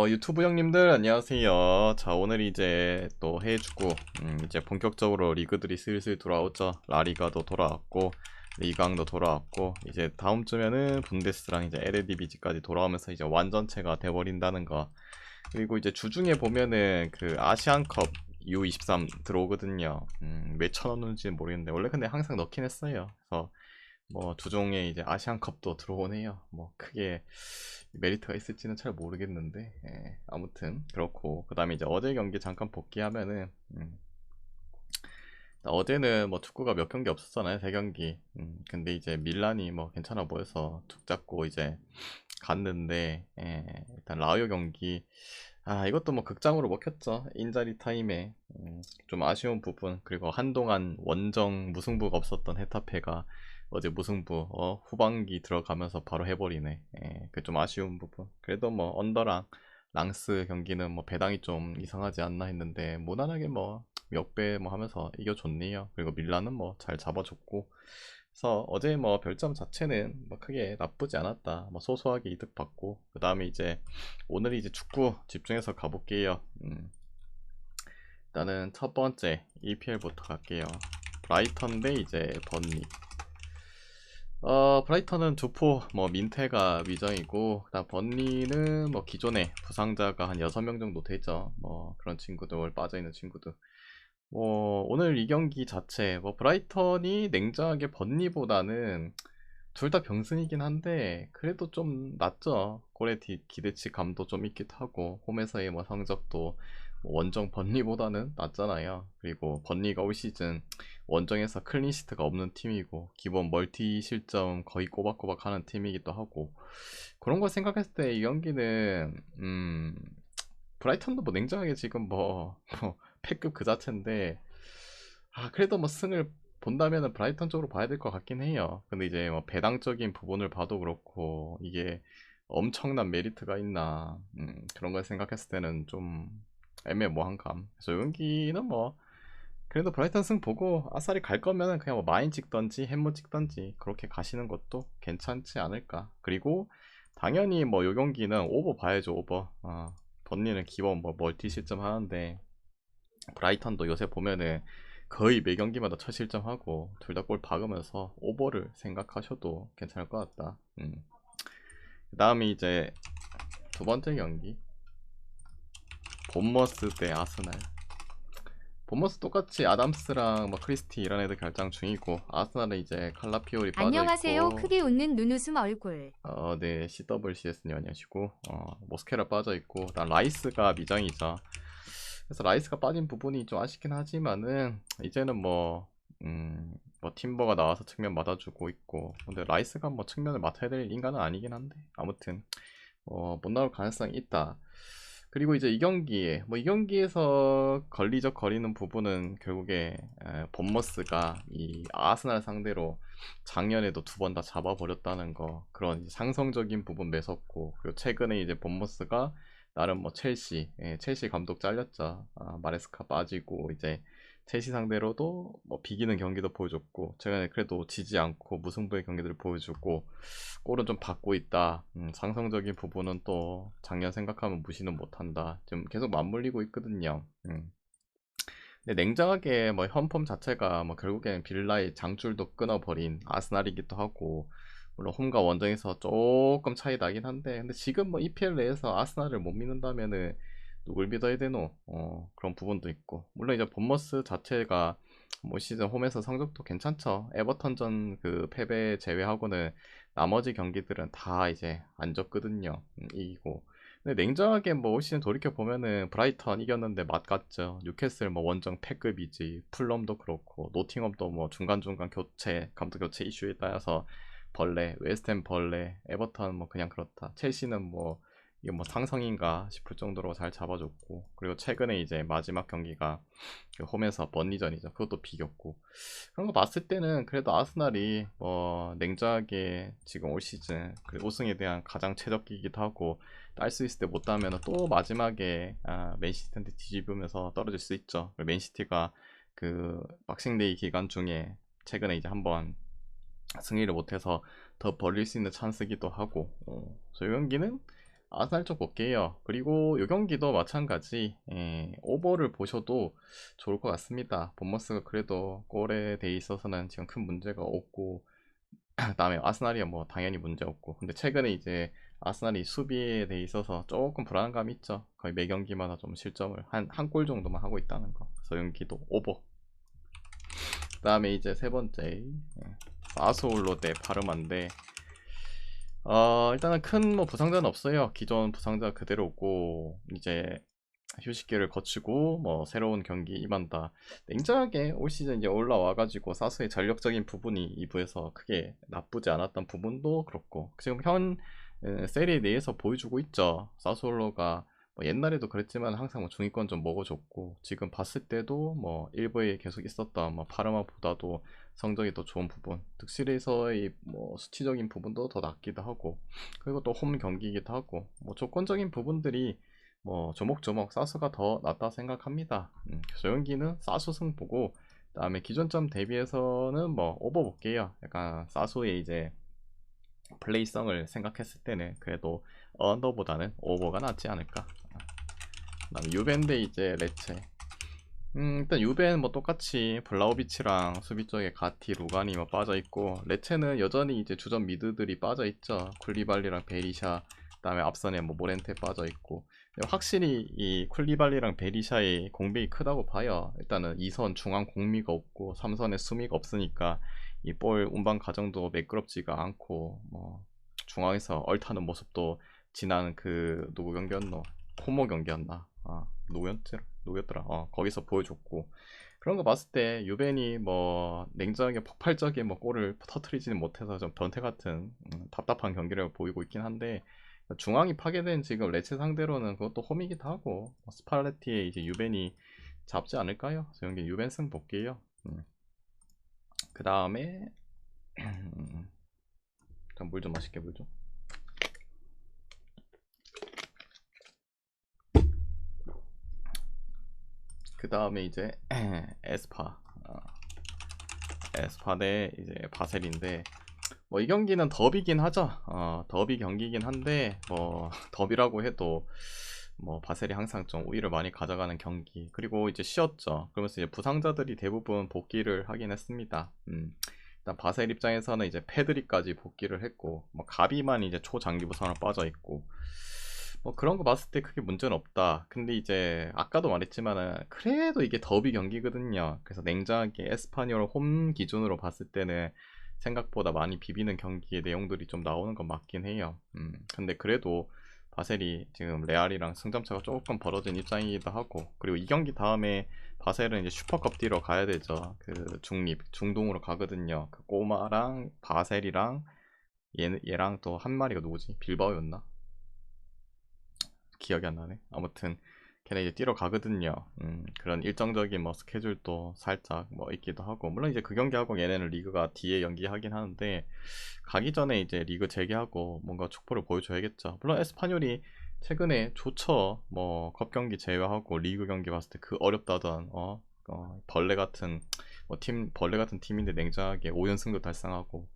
유튜브 형님들 안녕하세요. 자, 오늘 이제 또 해축구 이제 본격적으로 리그들이 슬슬 돌아오죠. 라리가도 돌아왔고 리강도 돌아왔고 이제 다음 주면은 분데스랑 이제 에르디비지까지 돌아오면서 이제 완전체가 돼버린다는 거. 그리고 이제 주중에 보면은 그 아시안컵 U23 들어오거든요. 왜 쳐넣는지는 모르겠는데 원래 근데 항상 넣긴 했어요. 그래서 뭐 주종에 이제 아시안컵도 들어오네요. 뭐 크게 메리트가 있을지는 잘 모르겠는데 아무튼 그렇고 그 다음에 이제 어제 경기 잠깐 복귀하면은 어제는 뭐 축구가 몇 경기 없었잖아요. 세 경기. 근데 이제 밀란이 뭐 괜찮아 보여서 툭 잡고 이제 갔는데 일단 라이오 경기 이것도 뭐 극장으로 먹혔죠. 인자리 타임에 좀 아쉬운 부분, 그리고 한동안 원정 무승부가 없었던 헤타페가 어제 무승부 후반기 들어가면서 바로 해버리네. 그 좀 아쉬운 부분. 그래도 뭐 언더랑 랑스 경기는 뭐 배당이 좀 이상하지 않나 했는데 무난하게 뭐 역배 뭐 하면서 이겨줬네요. 그리고 밀라는 뭐 잘 잡아줬고, 그래서 어제 뭐 별점 자체는 뭐 크게 나쁘지 않았다. 뭐 소소하게 이득 받고, 그 다음에 이제 오늘 이제 축구 집중해서 가볼게요. 일단은 첫 번째 EPL부터 갈게요. 브라이턴 대 이제 번리. 브라이턴은 두포 뭐 민테가 위정이고, 그다음 번리는 뭐 기존에 부상자가 한 6명 정도 되죠. 뭐 그런 친구들 빠져있는 친구들. 뭐 오늘 이 경기 자체 뭐 브라이턴이 냉정하게 번리보다는 둘 다 병승이긴 한데 그래도 좀 낫죠. 골의 기대치 감도 좀 있기도 하고 홈에서의 뭐 성적도 뭐 원정 번리보다는 낫잖아요. 그리고 번리가 올 시즌 원정에서 클린시트가 없는 팀이고 기본 멀티 실점 거의 꼬박꼬박 하는 팀이기도 하고, 그런 걸 생각했을 때 이 경기는 브라이턴도 뭐 냉정하게 지금 뭐 패급 그 자체인데 그래도 뭐 승을 본다면은 브라이턴 쪽으로 봐야 될 것 같긴 해요. 근데 이제 뭐 배당적인 부분을 봐도 그렇고 이게 엄청난 메리트가 있나, 그런 걸 생각했을 때는 좀 애매모호한 감. 그래서 여기는 뭐 그래도 브라이턴 승 보고 아싸리 갈 거면은 그냥 뭐 마인 찍던지 햄머 찍던지 그렇게 가시는 것도 괜찮지 않을까. 그리고 당연히 뭐 요 경기는 오버 봐야죠. 오버. 번니는 기본 뭐 멀티 실점 하는데 브라이턴도 요새 보면은 거의 매 경기마다 첫 실점하고 둘 다 골 박으면서 오버를 생각하셔도 괜찮을 것 같다. 그 다음에 이제 두 번째 경기 본머스 대 아스날. 본머스 똑같이 아담스랑 뭐 크리스티 이런 애들 결장 중이고, 아스날은 이제 칼라피오리 안녕하세요. 빠져있고, 크게 웃는 눈웃음 얼굴. 네, CWCS님 안녕하시고, 모스케라 빠져있고, 일단 라이스가 미장이죠. 그래서 라이스가 빠진 부분이 좀 아쉽긴 하지만은 이제는 뭐 팀버가 나와서 측면 맡아주고 있고, 근데 라이스가 뭐 측면을 맡아야 될 인간은 아니긴 한데 아무튼 못 나올 가능성이 있다. 그리고 이제 이 경기에서 걸리적 거리는 부분은 결국에 본머스가 이 아스날 상대로 작년에도 두 번 다 잡아버렸다는 거, 그런 이제 상성적인 부분 매섭고, 그리고 최근에 이제 본머스가 나름 뭐 첼시 감독 잘렸죠. 마레스카 빠지고 이제 첼시 상대로도 뭐 비기는 경기도 보여줬고, 최근에 그래도 지지 않고 무승부의 경기들을 보여주고 골은 좀 받고 있다. 상성적인 부분은 또 작년 생각하면 무시는 못한다. 지금 계속 맞물리고 있거든요. 근데 냉정하게 뭐 현폼 자체가 뭐 결국엔 빌라의 장줄도 끊어버린 아스날이기도 하고, 물론 홈과 원정에서 조금 차이 나긴 한데, 근데 지금 뭐 EPL 내에서 아스날을 못 믿는다면은 누굴 믿어야 되노? 그런 부분도 있고, 물론 이제 본머스 자체가 뭐 시즌 홈에서 성적도 괜찮죠. 에버턴전 그 패배 제외하고는 나머지 경기들은 다 이제 안 졌거든요. 이기고. 근데 냉정하게 뭐 올 시즌 돌이켜 보면은 브라이턴 이겼는데 맛 같죠. 뉴캐슬 뭐 원정 패급이지. 풀럼도 그렇고 노팅엄도 뭐 중간중간 교체 감독 교체 이슈에 따라서 벌레, 웨스트햄 벌레, 에버턴 뭐 그냥 그렇다. 첼시는 뭐 이게 뭐 상성인가 싶을 정도로 잘 잡아줬고, 그리고 최근에 이제 마지막 경기가 그 홈에서 번리전이죠. 그것도 비겼고, 그런 거 봤을 때는 그래도 아스날이 뭐 냉정하게 지금 올 시즌 그 우승에 대한 가장 최적기이기도 하고, 딸 수 있을 때 못 따면 또 마지막에 맨시티한테 뒤집으면서 떨어질 수 있죠. 맨시티가 그 박싱데이 기간 중에 최근에 이제 한번 승리를 못해서 더 벌릴 수 있는 찬스기도 하고, 저 경기는 아스날 쪽 볼게요. 그리고 이 경기도 마찬가지 오버를 보셔도 좋을 것 같습니다. 본머스가 그래도 골에 돼 있어서는 지금 큰 문제가 없고 그다음에 아스날이 뭐 당연히 문제 없고 근데 최근에 이제 아스날이 수비에 돼 있어서 조금 불안감이 있죠. 거의 매 경기마다 좀 실점을 한 골 정도만 하고 있다는 거. 그래서 경기도 오버. 그다음에 이제 세 번째 사스올로 대 파르마인데 일단은 큰 뭐 부상자는 없어요. 기존 부상자 그대로 없고 이제 휴식기를 거치고 뭐 새로운 경기 임한다. 냉정하게 올 시즌 이제 올라와가지고 사수의 전력적인 부분이 2부에서 크게 나쁘지 않았던 부분도 그렇고 지금 현 세리에 내에서 보여주고 있죠. 사수올로가 뭐 옛날에도 그랬지만 항상 뭐 중위권 좀 먹어줬고 지금 봤을 때도 뭐 1부에 계속 있었던 뭐 파르마보다도 성적이 더 좋은 부분, 득실에서의 뭐 수치적인 부분도 더 낫기도 하고 그리고 또 홈 경기이기도 하고 뭐 조건적인 부분들이 뭐 조목조목 사수가 더 낫다 생각합니다. 소연기는 사수승 보고 그다음에 기존점 대비해서는 뭐 오버 볼게요. 약간 사수의 이제 플레이성을 생각했을 때는 그래도 언더보다는 오버가 낫지 않을까. 그다음에 유벤데 이제 레체. 일단 유벤 뭐 똑같이 블라우비치랑 수비 쪽에 가티, 루가니 뭐 빠져 있고 레체는 여전히 이제 주전 미드들이 빠져 있죠. 쿨리발리랑 베리샤, 그다음에 앞선에 뭐 모렌테 빠져 있고 확실히 이 쿨리발리랑 베리샤의 공백이 크다고 봐요. 일단은 2선 중앙 공미가 없고 3선에 수미가 없으니까 이 볼 운반 과정도 매끄럽지가 않고 뭐 중앙에서 얼타는 모습도 지난 그 누구 경기였노? 코모 경기였나? 누구였더라? 거기서 보여줬고 그런 거 봤을 때 유벤이 뭐 냉정하게 폭발적인 뭐 골을 터트리지는 못해서 좀 변태 같은 답답한 경기를 보이고 있긴 한데 중앙이 파괴된 지금 레체 상대로는 그것도 홈이기도 하고 스팔레티에 이제 유벤이 잡지 않을까요? 저 경기 유벤 승 볼게요. 그 다음에 물 좀 맛있게 물 좀. 그 다음에 이제 에스파 에스파 대 이제 바셀인데 뭐 이 경기는 더비긴 하죠. 더비 경기긴 한데 뭐 더비라고 해도 뭐 바셀이 항상 좀 우위를 많이 가져가는 경기 그리고 이제 쉬었죠. 그러면서 이제 부상자들이 대부분 복귀를 하긴 했습니다. 일단 바셀 입장에서는 이제 페드리까지 복귀를 했고 뭐 가비만 이제 초장기 부상으로 빠져 있고 뭐 그런 거 봤을 때 크게 문제는 없다. 근데 이제 아까도 말했지만은 그래도 이게 더비 경기거든요. 그래서 냉정하게 에스파뇰 홈 기준으로 봤을 때는 생각보다 많이 비비는 경기의 내용들이 좀 나오는 건 맞긴 해요. 근데 그래도 바셀이 지금 레알이랑 승점차가 조금 벌어진 입장이기도 하고 그리고 이 경기 다음에 바셀은 이제 슈퍼컵 뛰러 가야 되죠. 그 중동으로 가거든요. 그 꼬마랑 바셀이랑 얘랑 또 한 마리가 누구지? 빌바오였나? 기억이 안 나네. 아무튼 걔네 이제 뛰러 가거든요. 그런 일정적인 뭐 스케줄도 살짝 뭐 있기도 하고 물론 이제 그 경기하고 얘네는 리그가 뒤에 연기하긴 하는데 가기 전에 이제 리그 재개하고 뭔가 촉포를 보여줘야겠죠. 물론 에스파뇰이 최근에 좋죠. 뭐 컵 경기 제외하고 리그 경기 봤을 때 그 어렵다던 벌레 같은 벌레 같은 팀인데 냉정하게 5연승도 달성하고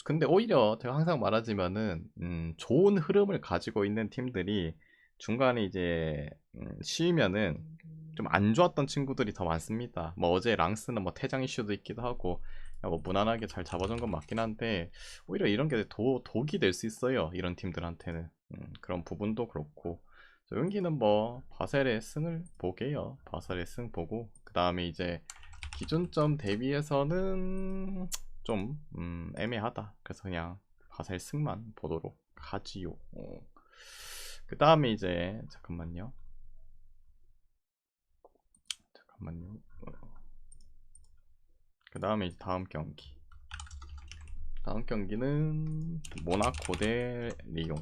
근데 오히려 제가 항상 말하지만은 좋은 흐름을 가지고 있는 팀들이 중간에 이제 쉬면은 좀 안 좋았던 친구들이 더 많습니다. 뭐 어제 랑스는 뭐 퇴장 이슈도 있기도 하고 뭐 무난하게 잘 잡아준 건 맞긴 한데 오히려 이런 게 독이 될 수 있어요. 이런 팀들한테는 그런 부분도 그렇고 여기는 뭐 바셀의 승을 보게요. 바셀의 승 보고 그 다음에 이제 기준점 대비해서는 좀 애매하다. 그래서 그냥 바셀 승만 보도록 하지요. 그 다음에 이제 잠깐만요. 그 다음에 다음 경기. 다음 경기는 모나코 대 리옹.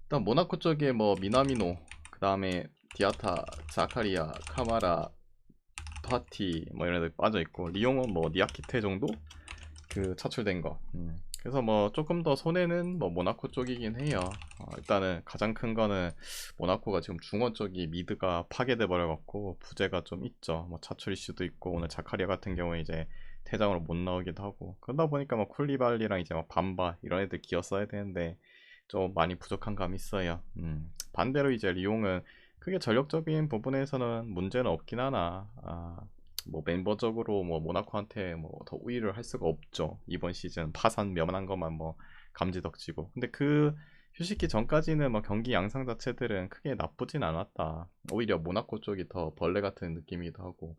일단 모나코 쪽에 뭐 미나미노, 그 다음에 디아타, 자카리아, 카마라, 파티 뭐 이런 애들 빠져 있고 리옹은 뭐 니아키테 정도 그 차출된 거. 그래서 뭐 조금 더 손해는 뭐 모나코 쪽이긴 해요. 일단은 가장 큰 거는 모나코가 지금 중원 쪽이 미드가 파괴돼 버려갖고 부재가 좀 있죠. 뭐 차출 이슈도 있고 오늘 자카리아 같은 경우에 이제 퇴장으로 못 나오기도 하고 그러다 보니까 뭐 쿨리발리랑 이제 막 밤바 이런 애들 기어 써야 되는데 좀 많이 부족한 감이 있어요. 반대로 이제 리옹은 크게 전력적인 부분에서는 문제는 없긴 하나, 뭐 멤버적으로 뭐 모나코한테 뭐 더 우위를 할 수가 없죠. 이번 시즌 파산 면한 것만 뭐 감지덕지고. 근데 그 휴식기 전까지는 뭐 경기 양상 자체들은 크게 나쁘진 않았다. 오히려 모나코 쪽이 더 벌레 같은 느낌이기도 하고.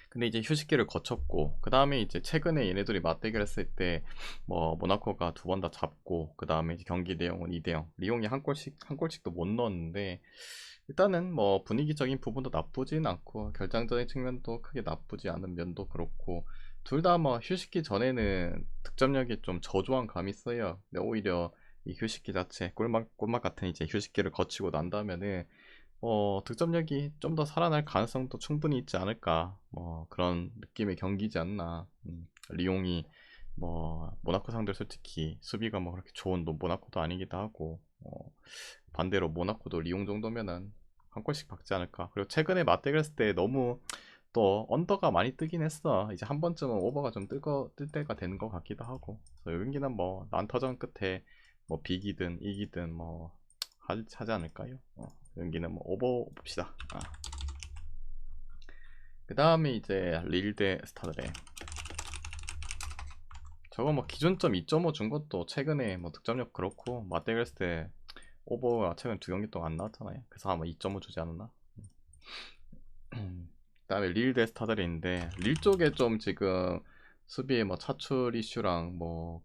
근데 이제 휴식기를 거쳤고, 그 다음에 이제 최근에 얘네들이 맞대결했을 때 뭐 모나코가 두 번 다 잡고, 그 다음에 이제 경기 내용은 2대0, 리옹이 한 골씩도 못 넣었는데, 일단은 뭐 분위기적인 부분도 나쁘진 않고 결정적인 측면도 크게 나쁘지 않은 면도 그렇고, 둘 다 뭐 휴식기 전에는 득점력이 좀 저조한 감이 있어요. 근데 오히려 이 휴식기 자체 꿀맛 같은 이제 휴식기를 거치고 난다면은 득점력이 좀 더 살아날 가능성도 충분히 있지 않을까, 뭐 그런 느낌의 경기지 않나. 리옹이 뭐 모나코 상대로 솔직히 수비가 뭐 그렇게 좋은 모나코도 아니기도 하고, 반대로 모나코도 리옹 정도면은 한 골씩 박지 않을까. 그리고 최근에 맞대결했을 때 너무 또 언더가 많이 뜨긴 했어. 이제 한 번쯤은 오버가 좀 뜰 때가 되는 것 같기도 하고. 그래서 여기는 뭐 난타전 끝에 뭐 비기든 이기든 뭐 하지 않을까요? 여기는 뭐 오버 봅시다. 그 다음에 이제 릴 대 스타드래. 저거 뭐 기준점 2.5 준 것도 최근에 뭐 득점력 그렇고 맞대결했을 때 오버가 최근 두 경기 동안 안 나왔잖아요. 그래서 아마 2.5 주지 않았나? 그 다음에 릴 대 스타드레인데, 릴 쪽에 좀 지금 수비에 뭐 차출 이슈랑 뭐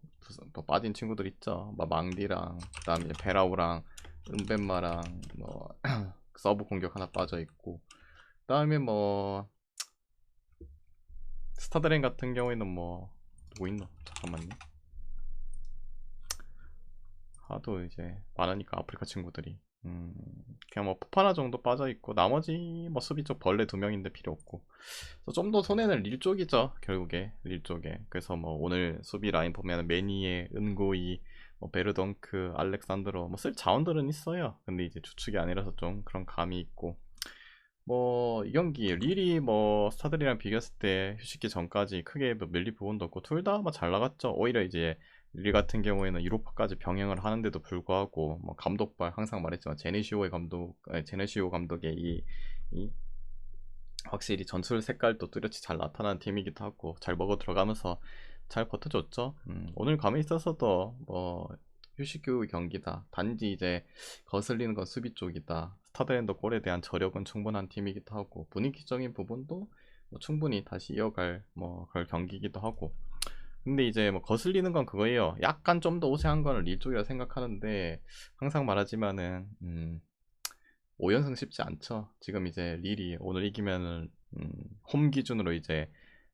빠진 친구들 있죠. 막 망디랑, 그 다음에 베라우랑 은벤마랑 뭐 서브 공격 하나 빠져 있고, 그 다음에 뭐 스타드렌 같은 경우에는 뭐 누구 있노? 잠깐만요. 하도 이제 많으니까 아프리카 친구들이. 그냥 뭐 포파나 정도 빠져 있고, 나머지 뭐 수비 쪽 벌레 두 명인데 필요 없고. 좀 더 손해는 릴 쪽이죠, 결국에. 릴 쪽에. 그래서 뭐 오늘 수비 라인 보면 매니에, 은고이, 뭐 베르덩크, 알렉산드로 뭐 쓸 자원들은 있어요. 근데 이제 주축이 아니라서 좀 그런 감이 있고. 뭐 이 경기 릴이 뭐 스타들이랑 비교했을 때 휴식기 전까지 크게 뭐 밀릴 부분도 없고 둘 다 뭐 잘 나갔죠. 오히려 이제 릴 같은 경우에는 유로파까지 병행을 하는데도 불구하고 뭐 감독발 항상 말했지만 제네시오 감독의 이 확실히 전술 색깔도 뚜렷이 잘 나타나는 팀이기도 하고 잘 먹어 들어가면서 잘 버텨줬죠. 오늘 감에 있어서도 뭐 휴식후 경기다. 단지 이제 거슬리는 건 수비 쪽이다. 스타드랜드 골에 대한 저력은 충분한 팀이기도 하고 분위기적인 부분도 뭐 충분히 다시 이어갈 뭐 그럴 경기이기도 하고. 근데 이제 뭐 거슬리는 건 그거예요. 약간 좀 더 우세한 거는 릴 쪽이라 생각하는데, 항상 말하지만은 5연승 쉽지 않죠. 지금 이제 릴이 오늘 이기면은 홈 기준으로 이제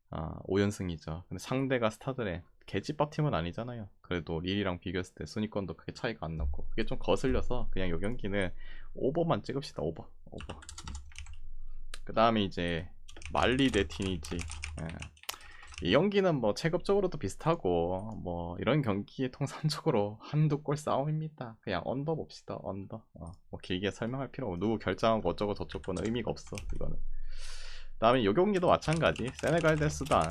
5연승이죠. 근데 상대가 스타드래 개집밥 팀은 아니잖아요. 그래도 릴이랑 비교했을 때 순위권도 크게 차이가 안 났고, 그게 좀 거슬려서 그냥 요 경기는 오버만 찍읍시다. 오버. 그 다음에 이제 말리 대 티니지. 이 경기는 뭐 체급적으로도 비슷하고 뭐 이런 경기에 통상적으로 한두 골 싸움입니다. 그냥 언더 봅시다. 언더. 뭐 길게 설명할 필요 없고, 누구 결정하고 어쩌고 저쩌고는 의미가 없어 이거는. 다음에 요 경기도 마찬가지. 세네갈 대 수단.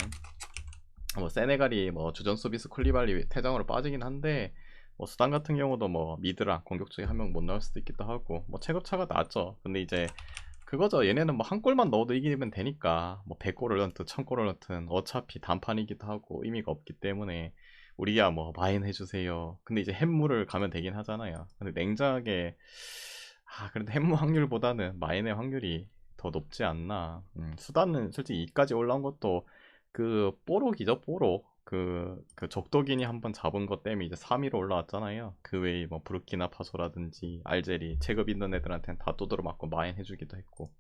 뭐 세네갈이 뭐 주전 수비수 쿨리발리 퇴장으로 빠지긴 한데, 뭐 수단 같은 경우도 뭐 미드랑 공격 중에 한 명 못 나올 수도 있기도 하고 뭐 체급 차가 나죠. 근데 이제 그거죠. 얘네는 뭐 한 골만 넣어도 이기면 되니까 뭐 100골을 넣든 1000골을 넣든 어차피 단판이기도 하고 의미가 없기 때문에 우리야 뭐 마인 해주세요. 근데 이제 햄무를 가면 되긴 하잖아요. 근데 냉정하게 그래도 햄무 확률보다는 마인의 확률이 더 높지 않나. 수단은 솔직히 2까지 올라온 것도 그 뽀록이죠. 뽀록. 그 적도긴이 한번 잡은 것 때문에 이제 3위로 올라왔잖아요. 그 외에 뭐 부르키나파소라든지 알제리 체급 있는 애들한테는 다 두드러 맞고 마인 해주기도 했고.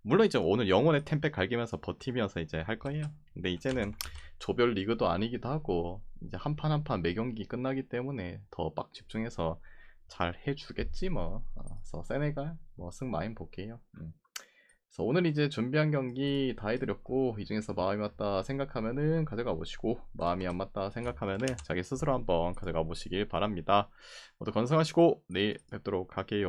물론 이제 오늘 영혼의 템팩 갈기면서 버티면서 이제 할 거예요. 근데 이제는 조별 리그도 아니기도 하고 이제 한 판 한 판 매 경기 끝나기 때문에 더 빡 집중해서 잘 해주겠지 뭐. 그래서 세네갈 뭐 승마인 볼게요. 그래서 오늘 이제 준비한 경기 다 해드렸고, 이 중에서 마음이 맞다 생각하면은 가져가 보시고, 마음이 안 맞다 생각하면은 자기 스스로 한번 가져가 보시길 바랍니다. 모두 건승하시고 내일 뵙도록 할게요.